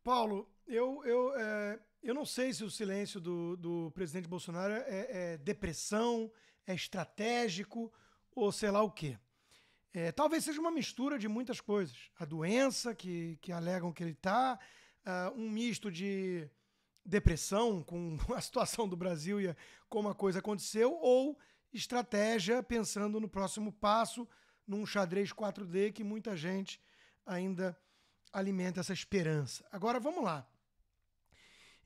Paulo, eu não sei se o silêncio do presidente Bolsonaro é depressão, é estratégico ou sei lá o quê. Talvez seja uma mistura de muitas coisas. A doença que alegam que ele está, um misto de depressão com a situação do Brasil e como a coisa aconteceu, ou estratégia pensando no próximo passo, num xadrez 4D que muita gente ainda alimenta essa esperança. Agora, vamos lá.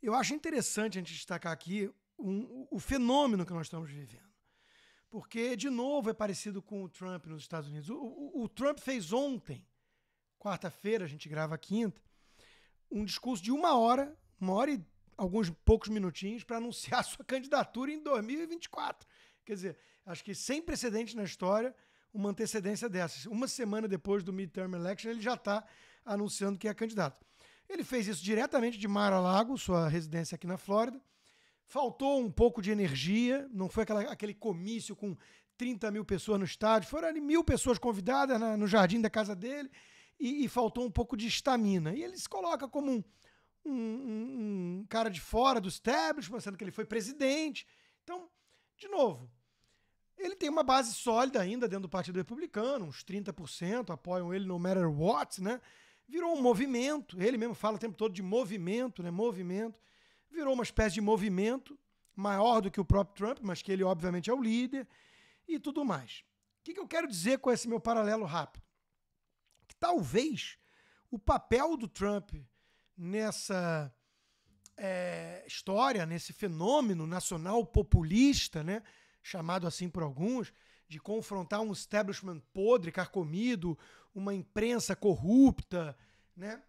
Eu acho interessante a gente destacar aqui o fenômeno que nós estamos vivendo. Porque, de novo, é parecido com o Trump nos Estados Unidos. O Trump fez ontem, quarta-feira, a gente grava quinta, um discurso de uma hora e alguns poucos minutinhos para anunciar sua candidatura em 2024. Quer dizer, acho que sem precedente na história, uma antecedência dessas. Uma semana depois do midterm election, ele já está anunciando que é candidato. Ele fez isso diretamente de Mar-a-Lago, sua residência aqui na Flórida. Faltou um pouco de energia, não foi aquele comício com 30 mil pessoas no estádio, foram ali 1.000 pessoas convidadas no jardim da casa dele e faltou um pouco de estamina. E ele se coloca como um cara de fora do establishment, sendo que ele foi presidente. Então, de novo, ele tem uma base sólida ainda dentro do Partido Republicano, uns 30% apoiam ele no matter what, né? Virou um movimento, ele mesmo fala o tempo todo de movimento, né? Movimento. Virou uma espécie de movimento maior do que o próprio Trump, mas que ele obviamente é o líder e tudo mais. O que eu quero dizer com esse meu paralelo rápido? Que talvez o papel do Trump nessa história, nesse fenômeno nacional populista, né, chamado assim por alguns, de confrontar um establishment podre, carcomido, uma imprensa corrupta, né,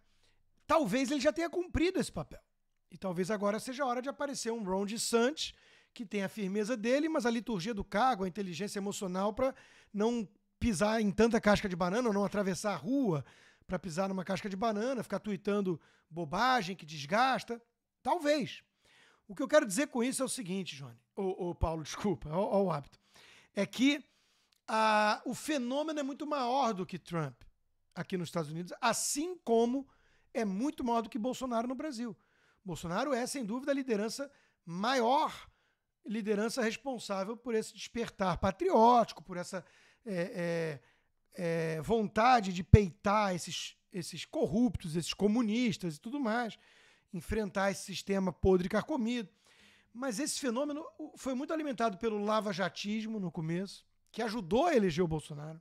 talvez ele já tenha cumprido esse papel. E talvez agora seja a hora de aparecer um Ron DeSantis, que tem a firmeza dele, mas a liturgia do cargo, a inteligência emocional para não pisar em tanta casca de banana, ou não atravessar a rua para pisar numa casca de banana, ficar tuitando bobagem que desgasta. Talvez. O que eu quero dizer com isso é o seguinte, Johnny, ou Paulo, desculpa, ao hábito, é que o fenômeno é muito maior do que Trump aqui nos Estados Unidos, assim como é muito maior do que Bolsonaro no Brasil. Bolsonaro é, sem dúvida, a maior liderança responsável por esse despertar patriótico, por essa vontade de peitar esses corruptos, esses comunistas e tudo mais, enfrentar esse sistema podre e carcomido. Mas esse fenômeno foi muito alimentado pelo lavajatismo no começo, que ajudou a eleger o Bolsonaro.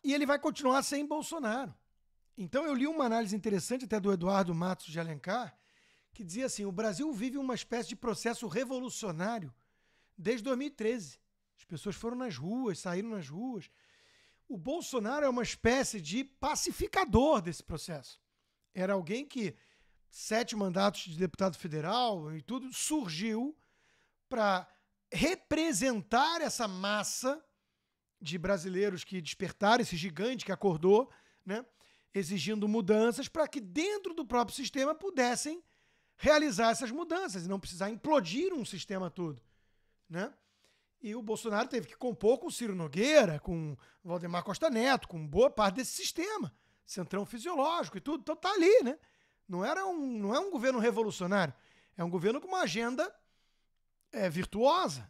E ele vai continuar sem Bolsonaro. Então eu li uma análise interessante até do Eduardo Matos de Alencar, que dizia assim, o Brasil vive uma espécie de processo revolucionário desde 2013. As pessoas foram nas ruas, saíram nas ruas. O Bolsonaro é uma espécie de pacificador desse processo. Era alguém que, 7 mandatos de deputado federal e tudo, surgiu para representar essa massa de brasileiros que despertaram, esse gigante que acordou, né? Exigindo mudanças para que dentro do próprio sistema pudessem realizar essas mudanças e não precisar implodir um sistema todo, né? E o Bolsonaro teve que compor com o Ciro Nogueira, com o Valdemar Costa Neto, com boa parte desse sistema, centrão fisiológico e tudo, então tá ali, né? Não é um governo revolucionário, é um governo com uma agenda virtuosa,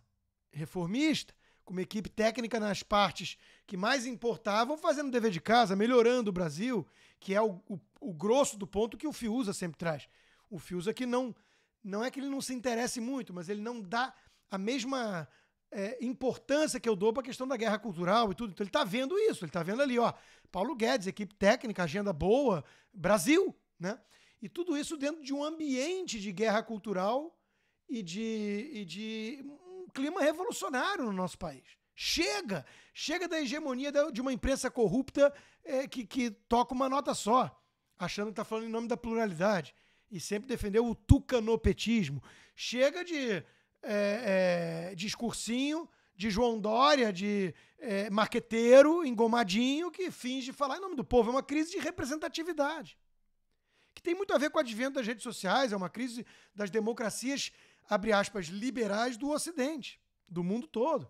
reformista, com uma equipe técnica nas partes que mais importavam, fazendo dever de casa, melhorando o Brasil, que é o grosso do ponto que o Fiuza sempre traz. O Fiuza que não é que ele não se interesse muito, mas ele não dá a mesma importância que eu dou para a questão da guerra cultural e tudo. Então ele está vendo isso, ele está vendo ali, ó, Paulo Guedes, equipe técnica, agenda boa, Brasil, né? E tudo isso dentro de um ambiente de guerra cultural e de um clima revolucionário no nosso país. Chega da hegemonia de uma imprensa corrupta que toca uma nota só, achando que está falando em nome da pluralidade e sempre defendeu o tucanopetismo. Chega de discursinho de João Dória, de marqueteiro, engomadinho, que finge falar em nome do povo. É uma crise de representatividade, que tem muito a ver com o advento das redes sociais, é uma crise das democracias, abre aspas, liberais do Ocidente, do mundo todo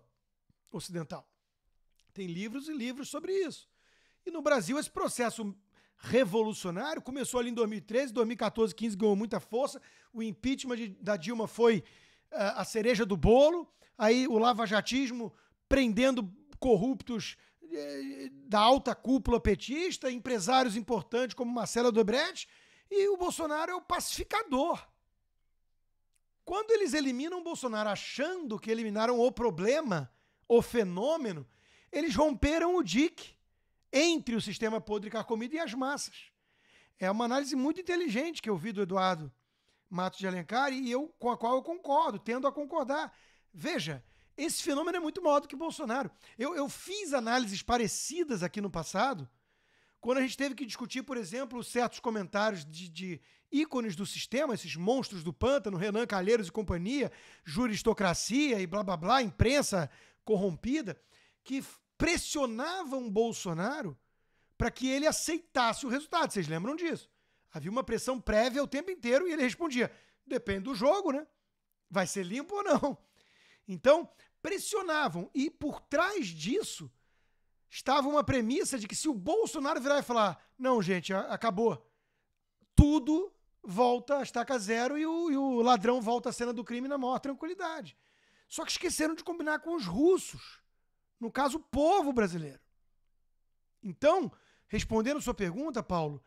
ocidental. Tem livros e livros sobre isso. E no Brasil esse processo revolucionário. Começou ali em 2013, 2014, 15 ganhou muita força. O impeachment da Dilma foi a cereja do bolo. Aí o lavajatismo prendendo corruptos da alta cúpula petista, empresários importantes como Marcelo Odebrecht, e o Bolsonaro é o pacificador. Quando eles eliminam o Bolsonaro achando que eliminaram o problema, o fenômeno, eles romperam o dique entre o sistema podre carcomido e as massas. É uma análise muito inteligente que eu vi do Eduardo Matos de Alencar e com a qual eu concordo, tendo a concordar. Veja, esse fenômeno é muito maior do que Bolsonaro. Eu fiz análises parecidas aqui no passado, quando a gente teve que discutir, por exemplo, certos comentários de ícones do sistema, esses monstros do pântano, Renan Calheiros e companhia, juristocracia e blá blá blá, imprensa corrompida, que pressionavam Bolsonaro para que ele aceitasse o resultado. Vocês lembram disso? Havia uma pressão prévia o tempo inteiro e ele respondia, depende do jogo, né? Vai ser limpo ou não? Então, pressionavam. E por trás disso estava uma premissa de que se o Bolsonaro virar e falar, não, gente, acabou, tudo volta a estaca zero e o ladrão volta à cena do crime na maior tranquilidade. Só que esqueceram de combinar com os russos. No caso, o povo brasileiro. Então, respondendo sua pergunta, Paulo,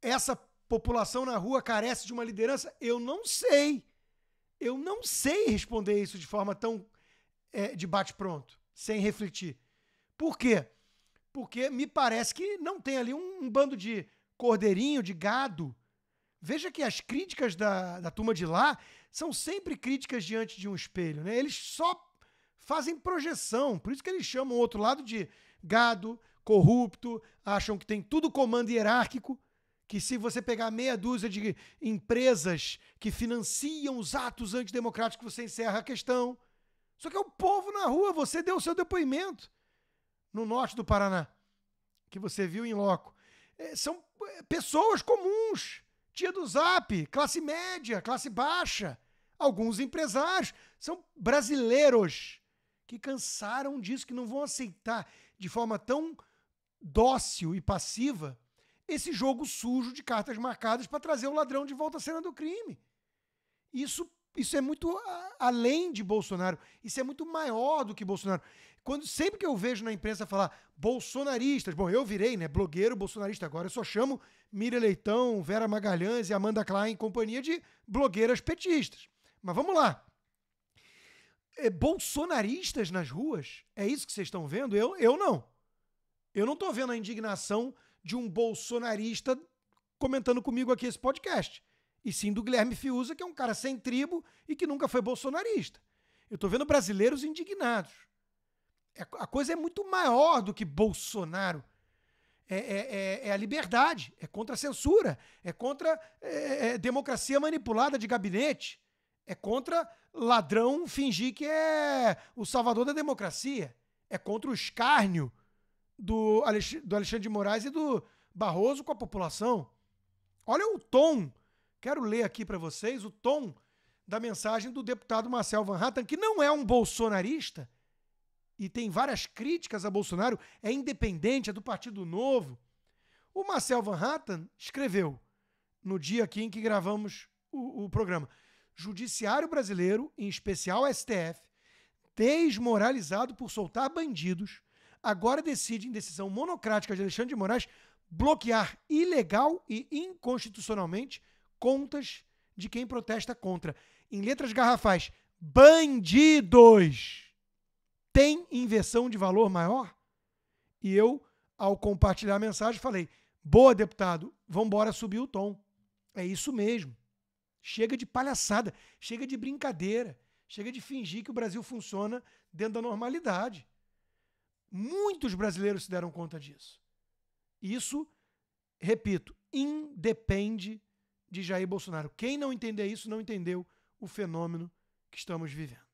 essa população na rua carece de uma liderança? Eu não sei. Eu não sei responder isso de forma tão de bate-pronto, sem refletir. Por quê? Porque me parece que não tem ali um bando de cordeirinho, de gado. Veja que as críticas da turma de lá são sempre críticas diante de um espelho, né? Eles só fazem projeção, por isso que eles chamam o outro lado de gado, corrupto, acham que tem tudo comando hierárquico, que se você pegar meia dúzia de empresas que financiam os atos antidemocráticos, você encerra a questão. Só que é o povo na rua, você deu o seu depoimento no norte do Paraná, que você viu em loco. São pessoas comuns, tia do Zap, classe média, classe baixa, alguns empresários, são brasileiros que cansaram disso, que não vão aceitar de forma tão dócil e passiva esse jogo sujo de cartas marcadas para trazer o ladrão de volta à cena do crime. Isso é muito além de Bolsonaro, isso é muito maior do que Bolsonaro. Sempre que eu vejo na imprensa falar bolsonaristas, bom, eu virei, né, blogueiro bolsonarista agora, eu só chamo Miriam Leitão, Vera Magalhães e Amanda Klein, companhia de blogueiras petistas. Mas vamos lá. Bolsonaristas nas ruas? É isso que vocês estão vendo? Eu não. Eu não estou vendo a indignação de um bolsonarista comentando comigo aqui esse podcast. E sim do Guilherme Fiuza, que é um cara sem tribo e que nunca foi bolsonarista. Eu estou vendo brasileiros indignados. A coisa é muito maior do que Bolsonaro. É a liberdade, é contra a censura, é contra democracia manipulada de gabinete, é contra ladrão fingir que é o salvador da democracia, é contra o escárnio do Alexandre de Moraes e do Barroso com a população. Olha o tom, quero ler aqui para vocês o tom da mensagem do deputado Marcel Van Hatten, que não é um bolsonarista, e tem várias críticas a Bolsonaro, é independente, é do Partido Novo. O Marcel Van Hatten escreveu, no dia aqui em que gravamos o programa, Judiciário brasileiro, em especial o STF, desmoralizado por soltar bandidos, agora decide, em decisão monocrática de Alexandre de Moraes, bloquear ilegal e inconstitucionalmente contas de quem protesta contra. Em letras garrafais, bandidos! Tem inversão de valor maior? E eu, ao compartilhar a mensagem, falei, boa, deputado, vamos embora subir o tom. É isso mesmo. Chega de palhaçada, chega de brincadeira, chega de fingir que o Brasil funciona dentro da normalidade. Muitos brasileiros se deram conta disso. Isso, repito, independe de Jair Bolsonaro. Quem não entender isso não entendeu o fenômeno que estamos vivendo.